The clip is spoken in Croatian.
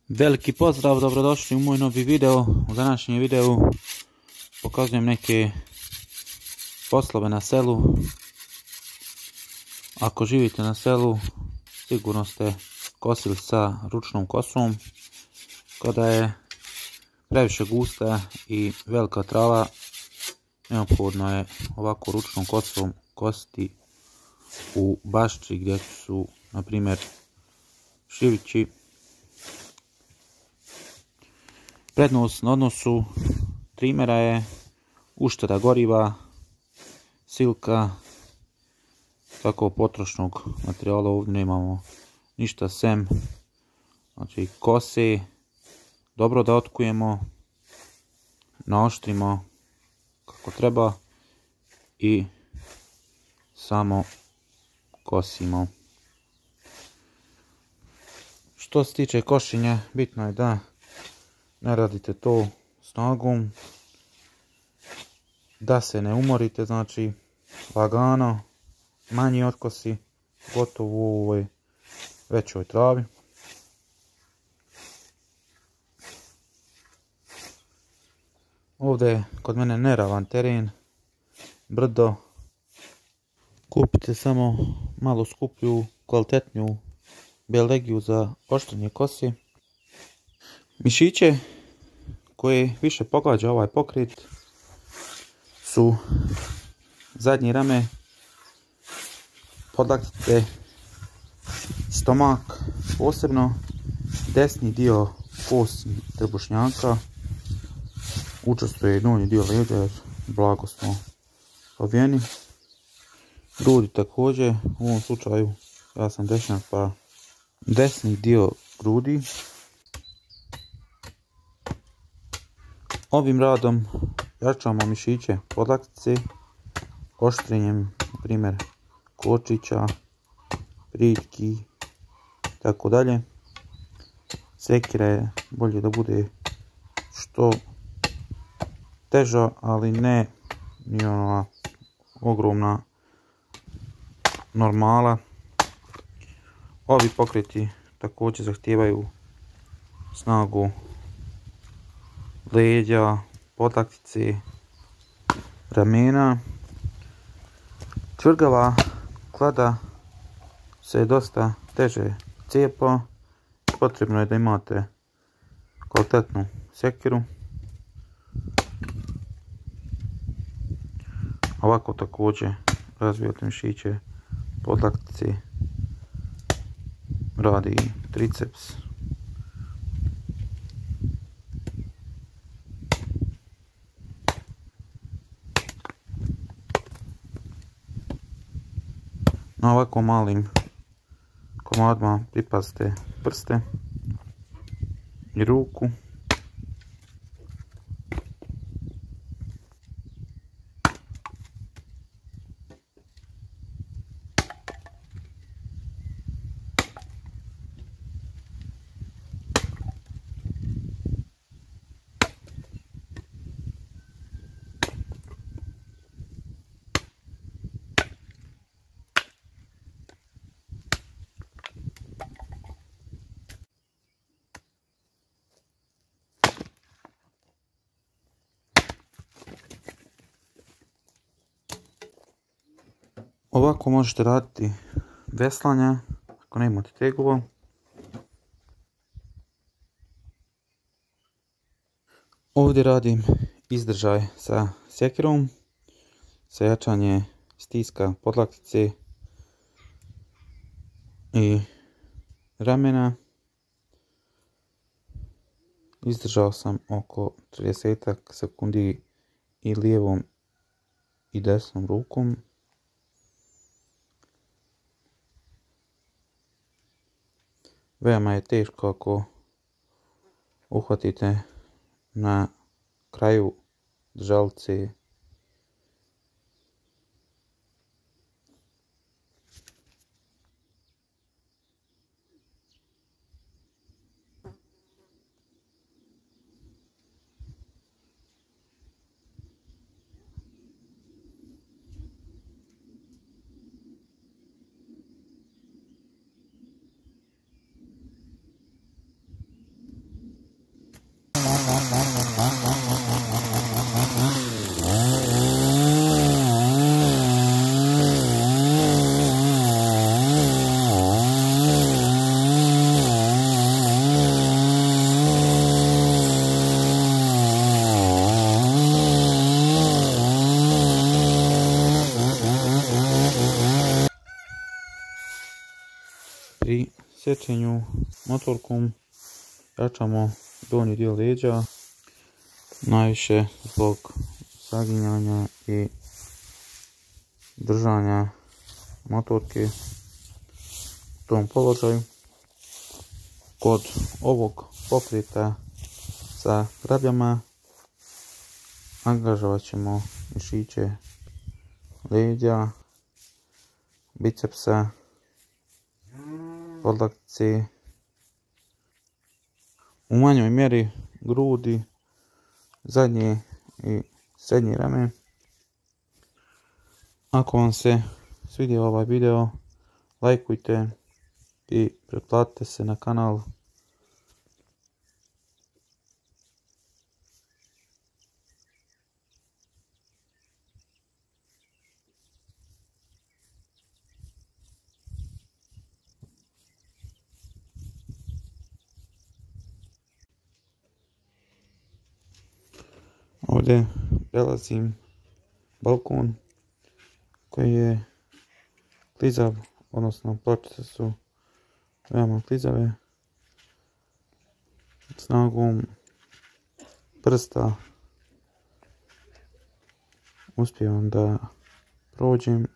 Veliki pozdrav, dobrodošli u moj novi video. U današnjem videu pokazujem neke poslove na selu. Ako živite na selu, sigurno ste kosili sa ručnom kosom. Kada je previše gusta i velika trava, neophodno je ovako ručnom kosom kositi u bašči gdje su, na primjer, šivići. Prednost na odnosu trimera je ušteda goriva, silka, tako potrošnog materijala ovdje nemamo ništa sem, znači kose, dobro da otkujemo, naoštrimo kako treba i samo kosimo. Što se tiče košenja, bitno je da ne radite to snagom, da se ne umorite, znači lagano, manji otkosi, gotovo u ovoj većoj travi. Ovdje je kod mene neravan teren, brdo. Kupite samo malo skuplju, kvalitetniju belegiju za oštrenje kose. Mišiće koje više pogađa ovaj pokret su zadnji rame, podlaktice, stomak, posebno desni dio kosti trbušnjaka, učestvuje i donji dio leđa jer blago smo ovijeni. Grudi također, u ovom slučaju ja sam dešnjak pa desni dio grudi. Ovim radom jačamo mišiće podlaktice, oštrenjem, na primjer, kočića, priljki, tako dalje. Sekira je bolje da bude što teža, ali ne ni ona ogromna normala. Ovi pokreti također zahtijevaju snagu leđa, podlaktice, ramena. Čvrgava klada se dosta teže cijepa. Potrebno je da imate kvalitetnu sekiru. Ovako također razvijate mišiće podlaktice, radi triceps. Na ovako malim komadima pripazite prste i ruku. Ovako možete raditi veslanja ako nemate tegova. Ovdje radim izdržaj sa sekirom, sa jačanje stiska podlaktice i ramena. Izdržao sam oko 30 sekundi i lijevom i desnom rukom. Veoma je teško ako uhvatite na kraju držalce. sječenju motorkom jačamo donji dio leđa, najviše zbog saginjanja i držanja motorke u tom položaju. Kod ovog pokreta sa grabljama angažovat ćemo mišiće leđa, bicepsa, podlaktice, u manjoj mjeri grudi, zadnje i srednje rame. Ako vam se svidio ovaj video, lajkujte i pretplatite se na kanal. Ovdje prelazim balkon koji je klizav, odnosno pločice su veoma klizave. Snagom prsta uspijevam da prođem